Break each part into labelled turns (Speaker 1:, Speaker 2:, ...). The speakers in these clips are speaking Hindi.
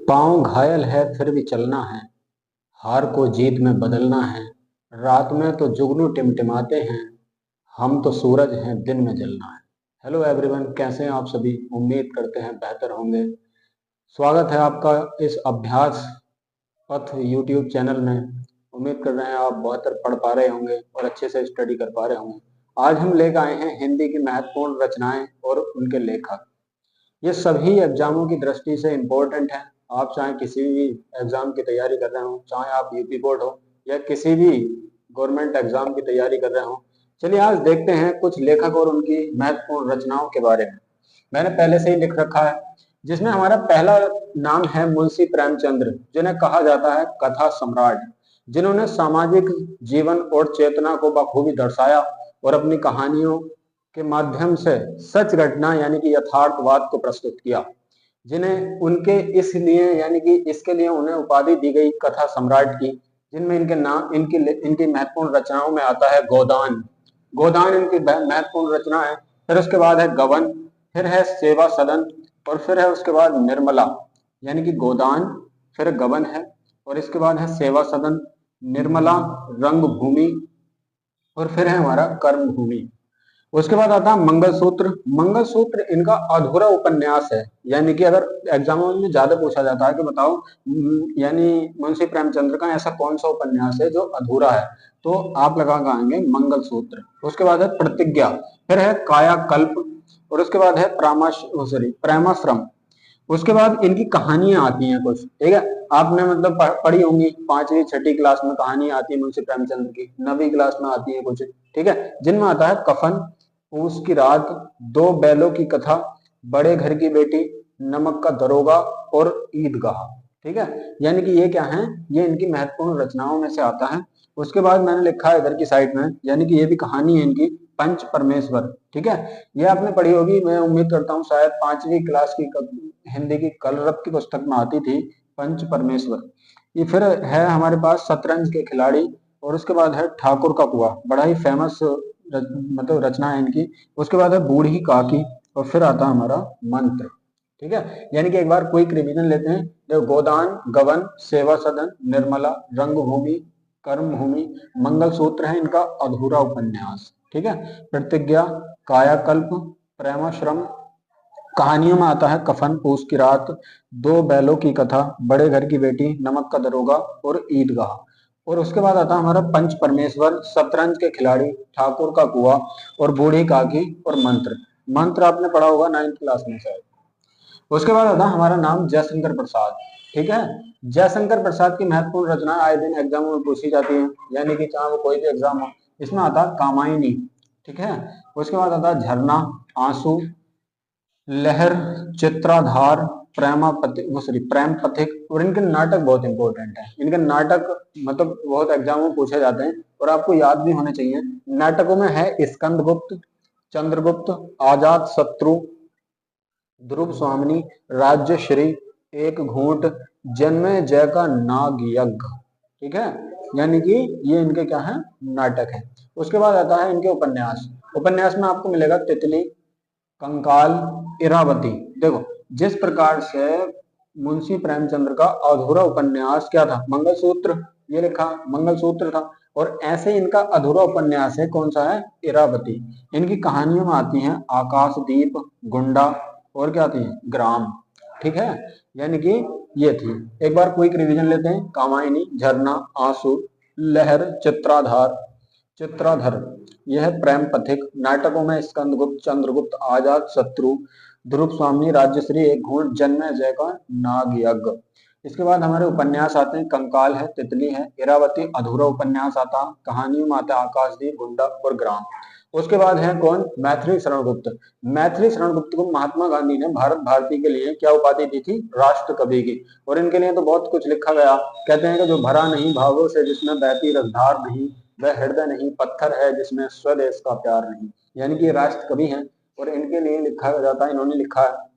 Speaker 1: पाँव घायल है फिर भी चलना है, हार को जीत में बदलना है, रात में तो जुगनू टिमटिमाते हैं, हम तो सूरज हैं दिन में जलना है। हेलो एवरीवन, कैसे हैं आप सभी? उम्मीद करते हैं बेहतर होंगे। स्वागत है आपका इस अभ्यास पथ यूट्यूब चैनल में। उम्मीद कर रहे हैं आप बेहतर पढ़ पा रहे होंगे और अच्छे से स्टडी कर पा रहे होंगे। आज हम लेकर आए हैं हिंदी की महत्वपूर्ण रचनाएं और उनके लेखक। ये सभी एग्जामों की दृष्टि से इम्पोर्टेंट है। आप चाहे किसी भी एग्जाम की तैयारी कर रहे हो, चाहे आप यूपी बोर्ड हो या किसी भी गवर्नमेंट एग्जाम की तैयारी कर रहे हो। चलिए आज देखते हैं कुछ लेखक और उनकी महत्वपूर्ण रचनाओं के बारे में। मैंने पहले से ही लिख रखा है, जिसमें हमारा पहला नाम है मुंशी प्रेमचंद्र, जिन्हें कहा जाता है कथा सम्राट, जिन्होंने सामाजिक जीवन और चेतना को बखूबी दर्शाया और अपनी कहानियों के माध्यम से सच घटना यानी कि यथार्थवाद को प्रस्तुत किया, जिन्हें उनके इसलिए यानी कि इसके लिए उन्हें उपाधि दी गई कथा सम्राट की, जिनमें इनके नाम इनकी महत्वपूर्ण रचनाओं में आता है गोदान। गोदान इनकी महत्वपूर्ण रचना है। फिर उसके बाद है गबन, फिर है सेवा सदन और फिर है उसके बाद निर्मला। यानी कि गोदान, फिर गबन है और इसके बाद है सेवा सदन, निर्मला, रंगभूमि और फिर है हमारा कर्म भूमि। उसके बाद आता है मंगलसूत्र। मंगलसूत्र इनका अधूरा उपन्यास है। यानी कि अगर एग्जामों में ज्यादा पूछा जाता है कि बताओ यानी मुंशी प्रेमचंद्र का ऐसा कौन सा उपन्यास है जो अधूरा है, तो आप लगा आएंगे मंगलसूत्र। उसके बाद है प्रतिज्ञा, फिर है कायाकल्प और उसके बाद है प्रेमाश्रम। उसके बाद इनकी कहानियां आती हैं कुछ, ठीक है। आपने मतलब पढ़ी होंगी, पांचवी छठी क्लास में कहानी आती है मुंशी प्रेमचंद्र की, नवीं क्लास में आती है कुछ, ठीक है, जिनमें आता है कफन, पूस की रात, दो बैलों की कथा, बड़े घर की बेटी, नमक का दरोगा और ईदगाह। ठीक है, यानी कि ये क्या है, ये इनकी महत्वपूर्ण रचनाओं में से आता है। उसके बाद मैंने लिखा है इधर की साइड में, यानी कि ये भी कहानी है इनकी, पंच परमेश्वर। ठीक है, ये आपने पढ़ी होगी, मैं उम्मीद करता हूँ शायद पांचवी क्लास की हिंदी की कलरव की पुस्तक में आती थी, पंच परमेश्वर। ये फिर है हमारे पास शतरंज के खिलाड़ी और उसके बाद है ठाकुर का कुआं, बड़ा ही फेमस मतलब रचना है इनकी। उसके बाद है बूढ़ी काकी और फिर आता है हमारा मंत्र। ठीक है, यानी कि एक बार क्विक रिवीजन लेते हैं। देखो, गोदान, गबन, सेवा सदन, निर्मला, रंगभूमि, कर्म भूमि, मंगलसूत्र है इनका अधूरा उपन्यास। ठीक है, प्रतिज्ञा, कायाकल्प, प्रेमाश्रम, कहानियों में आता है कफन, पूस की रात, दो बैलों की कथा, बड़े घर की बेटी, नमक का दरोगा और ईदगाह। और उसके बाद आता है हमारा पंच परमेश्वर, शतरंज के खिलाड़ी, ठाकुर का कुआं और बूढ़ी काकी और मंत्र। मंत्र आपने पढ़ा होगा 9th क्लास में शायद। उसके बाद आता है हमारा नाम जयशंकर प्रसाद। ठीक है, जयशंकर प्रसाद की महत्वपूर्ण रचना आए दिन एग्जाम में पूछी जाती है, यानी कि चाहे वो कोई भी एग्जाम हो। इसमें आता है कामायनी। ठीक है, उसके बाद आता है झरना, आंसू, लहर, चित्राधार, प्रेम पथिक। और इनके नाटक बहुत इंपॉर्टेंट है। इनके नाटक मतलब बहुत एग्जाम में पूछे जाते हैं और आपको याद भी होने चाहिए। नाटकों में है स्कंदगुप्त, चंद्रगुप्त, आजाद शत्रु, ध्रुव स्वामिनी, राज्यश्री, एक घूंट, जन्मे जय का नाग यज्ञ। ठीक है, यानी कि ये इनके क्या है, नाटक है। उसके बाद आता है इनके उपन्यास। उपन्यास में आपको मिलेगा तितली, कंकाल, इरावती। देखो, जिस प्रकार से मुंशी प्रेमचंद्र का अधूरा उपन्यास क्या था, मंगलसूत्र, ये लिखा मंगलसूत्र था, और ऐसे इनका अधूरा उपन्यास है कौन सा है, इरावती। इनकी कहानियों में आती हैं आकाशदीप, गुंडा और क्या आती है, ग्राम। ठीक है, यानी कि ये थी। एक बार क्विक रिवीजन लेते हैं। कामायनी, झरना, आंसू, लहर, चित्राधार, चित्राधर, यह प्रेम पथिक। नाटकों में स्कंदगुप्त, चंद्रगुप्त, आजाद शत्रु, ध्रुव स्वामी, राज्यश्री, एक घूंट, जन्म जय का नाग यज्ञ। इसके बाद हमारे उपन्यास आते हैं, कंकाल है, तितली है, इरावती अधूरा उपन्यास आता, कहानियों में आता है आकाशदीप, गुंडा और ग्राम। उसके बाद है कौन, मैथिली शरण गुप्त। मैथिली शरण गुप्त को महात्मा गांधी ने भारत भारती के लिए क्या उपाधि दी थी, राष्ट्र कवि की। और इनके लिए तो बहुत कुछ लिखा गया। कहते हैं कि जो भरा नहीं भावों से जिसमें बहती रसधार नहीं, वह हृदय नहीं पत्थर है जिसमें स्वदेश का प्यार नहीं। यानी कि राष्ट्र कवि हैं और इनके लिए लिखा जाता है, इन्होंने लिखा है।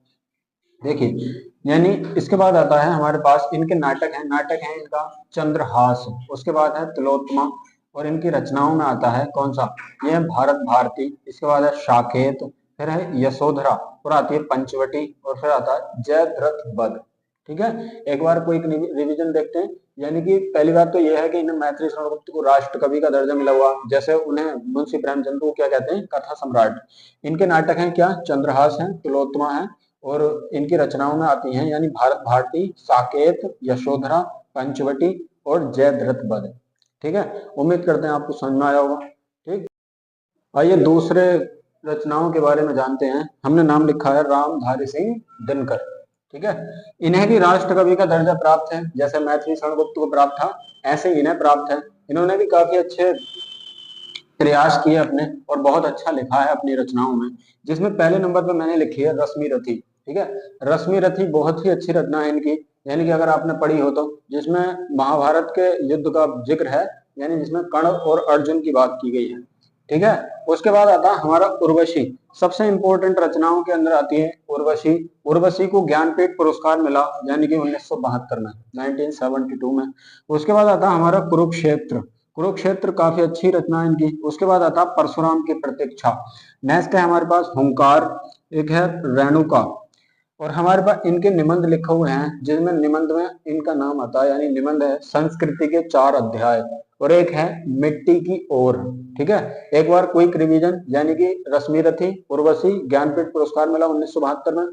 Speaker 1: देखिए, यानी इसके बाद आता है हमारे पास इनके नाटक है। नाटक है इनका चंद्रहास, उसके बाद है तिलोत्तमा और इनकी रचनाओं में आता है कौन सा, ये भारत भारती। इसके बाद है साकेत, फिर है यशोधरा और आती है पंचवटी और फिर आता है जयद्रथ वध। ठीक है, एक बार कोई रिवीजन देखते हैं। यानी कि पहली बात तो यह है कि इन्हें मैथिली शरण गुप्त को राष्ट्र कवि का दर्जा मिला हुआ, जैसे उन्हें मुंशी प्रेमचंद को क्या कहते हैं, कथा सम्राट। इनके नाटक हैं क्या, चंद्रहास है, तिलोत्तमा है, और इनकी रचनाओं में आती हैं यानी भारत भारती, साकेत, यशोधरा, पंचवटी और जयद्रथ वध। ठीक है, उम्मीद करते हैं आपको समझ में आया होगा। ठीक, आइए दूसरे रचनाओं के बारे में जानते हैं। हमने नाम लिखा है रामधारी सिंह दिनकर। ठीक है, इन्हें भी राष्ट्र कवि का दर्जा प्राप्त है, जैसे मैथिली शरण गुप्त को प्राप्त था ऐसे ही इन्हें प्राप्त है। इन्होंने भी काफी अच्छे प्रयास किए अपने और बहुत अच्छा लिखा है अपनी रचनाओं में, जिसमें पहले नंबर पर मैंने लिखी है रश्मि रथी। ठीक है, रश्मि रथी बहुत ही अच्छी रचना है इनकी, यानी कि अगर आपने पढ़ी हो तो, जिसमें महाभारत के युद्ध का जिक्र है, यानी जिसमें कर्ण और अर्जुन की बात की गई है। ठीक है, उसके बाद आता है हमारा उर्वशी। सबसे इंपॉर्टेंट रचनाओं के अंदर आती है उर्वशी। उर्वशी को ज्ञानपीठ पुरस्कार मिला यानी कि 1972 में, 1972 में। उसके बाद आता हमारा कुरुक्षेत्र। कुरुक्षेत्र काफी अच्छी रचना है इनकी। उसके बाद आता परशुराम की प्रतीक्षा। नेक्स्ट है हमारे पास हुंकार, एक है रेणुका, और हमारे पास इनके निबंध लिखे हुए हैं, जिनमें निबंध में इनका नाम आता है, यानी निबंध है संस्कृति के 4 अध्याय, और एक है मिट्टी की ओर। ठीक है, एक बार क्विक रिवीजन, यानी कि रश्मि रथी, उर्वशी, ज्ञानपीठ पुरस्कार मिला 1972 में,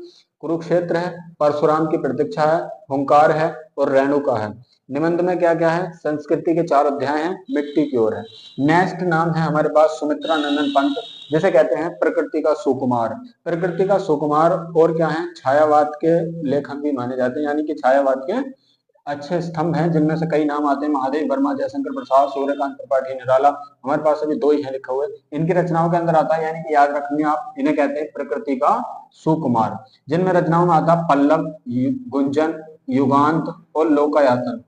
Speaker 1: कुरुक्षेत्र है, परशुराम की प्रतीक्षा है, हुंकार है और रेणुका है। निबंध में क्या क्या है, संस्कृति के 4 अध्याय हैं, मिट्टी की ओर है। नेक्स्ट नाम है हमारे पास सुमित्रा नंदन पंत, जिसे कहते हैं प्रकृति का सुकुमार। प्रकृति का सुकुमार और क्या है, छायावाद के लेखक भी माने जाते हैं, यानी कि छायावाद के अच्छे स्तंभ हैं, जिनमें से कई नाम आते हैं, महादेव वर्मा, जयशंकर प्रसाद, सूर्यकांत त्रिपाठी, निराला। हमारे पास अभी 2 ही है लिखे हुए। इनकी रचनाओं के अंदर आता है, यानी कि याद रखेंगे आप, इन्हें कहते हैं प्रकृति का सुकुमार, जिनमें रचनाओं में आता पल्लव, गुंजन, युगांत और लोकायतन।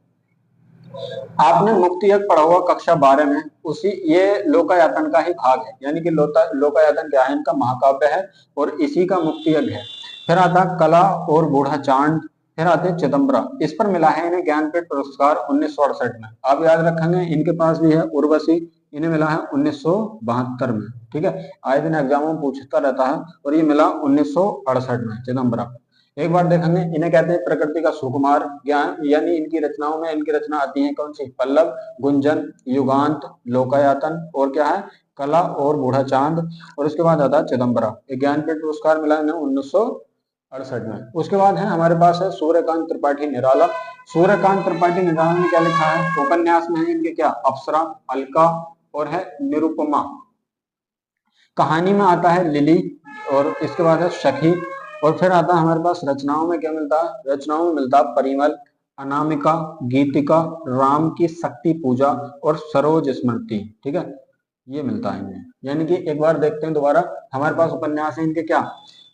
Speaker 1: आपने मुक्ति योग पढ़ा हुआ कक्षा 12 में, उसी ये लोकायतन का ही भाग है, यानी कि लोकायतन क्या है, इनका महाकाव्य है और इसी का मुक्ति योग है। फिर आता कला और बूढ़ा चांद, फिर आते चिदम्बरा। इस पर मिला है इन्हें ज्ञानपीठ पुरस्कार 1968 में। आप याद रखेंगे, इनके पास भी है उर्वशी, इन्हें मिला है 1972 में। ठीक है, आए दिन एग्जामों में पूछता रहता है, और ये मिला 1968 में चिदम्बरा। एक बार देखेंगे, इन्हें कहते हैं प्रकृति का सुकुमार। ज्ञान यानी इनकी रचनाओं में इनकी रचना आती है कौन सी, पल्लव, गुंजन, युगांत, लोकायतन और क्या है, कला और बूढ़ा चांद। और उसके बाद आता है चिदम्बरा। ज्ञानपीठ पुरस्कार मिला इन्हें 1968 में। उसके बाद है हमारे पास है सूर्यकांत त्रिपाठी निराला। सूर्यकांत त्रिपाठी निराला ने क्या लिखा है, उपन्यास में है इनके क्या, अप्सरा, अलका और है निरुपमा। कहानी में आता है लिली, और इसके बाद है सखी। और फिर आता है हमारे पास रचनाओं में क्या मिलता है, रचनाओं में मिलता है परिमल, अनामिका, गीतिका, राम की शक्ति पूजा और सरोज स्मृति। ठीक है, ये मिलता है इनमें। यानी कि एक बार देखते हैं दोबारा, हमारे पास उपन्यास है इनके क्या,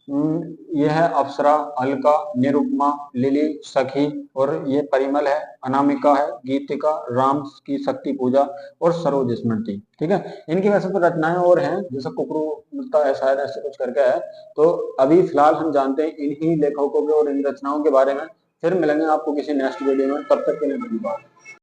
Speaker 1: ये है अप्सरा, अलका, निरुपमा, लिली, सखी, और ये परिमल है, अनामिका है, गीतिका, राम की शक्ति पूजा और सरोज स्मृति। ठीक है, इनकी वैसे तो रचनाएं और हैं, जैसे कुकरू मिलता है शायद, ऐसे कुछ करके है। तो अभी फिलहाल हम जानते हैं इन्हीं लेखकों के और इन रचनाओं के बारे में। फिर मिलेंगे आपको किसी नेक्स्ट वीडियो में, तब तक के लिए धन्यवाद।